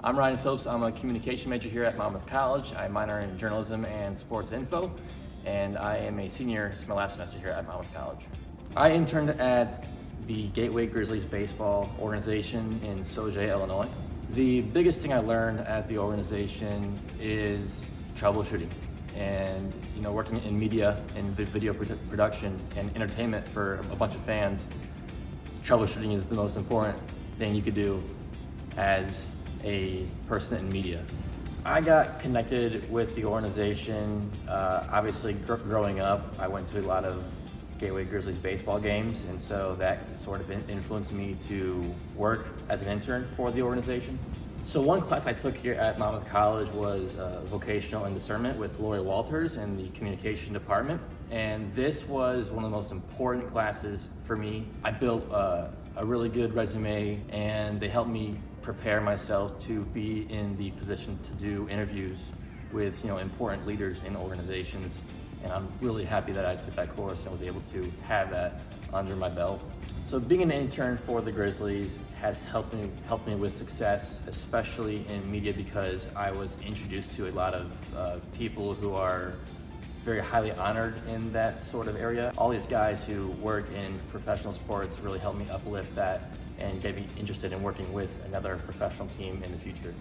I'm Ryan Phillips. I'm a communication major here at Monmouth College. I minor in journalism and sports info, and I am a senior. It's my last semester here at Monmouth College. I interned at the Gateway Grizzlies baseball organization in Sauget, Illinois. The biggest thing I learned at the organization is troubleshooting, and working in media and video production and entertainment for a bunch of fans. Troubleshooting is the most important thing you could do as a person in media. I got connected with the organization, obviously growing up, I went to a lot of Gateway Grizzlies baseball games, and so that sort of influenced me to work as an intern for the organization. So one class I took here at Monmouth College was vocational and discernment with Lori Walters in the communication department. And this was one of the most important classes for me. I built a really good resume, and they helped me prepare myself to be in the position to do interviews with important leaders in organizations. And I'm really happy that I took that course and was able to have that under my belt. So being an intern for the Grizzlies has helped me with success, especially in media, because I was introduced to a lot of people who are very highly honored in that sort of area. All these guys who work in professional sports really helped me uplift that and get me interested in working with another professional team in the future.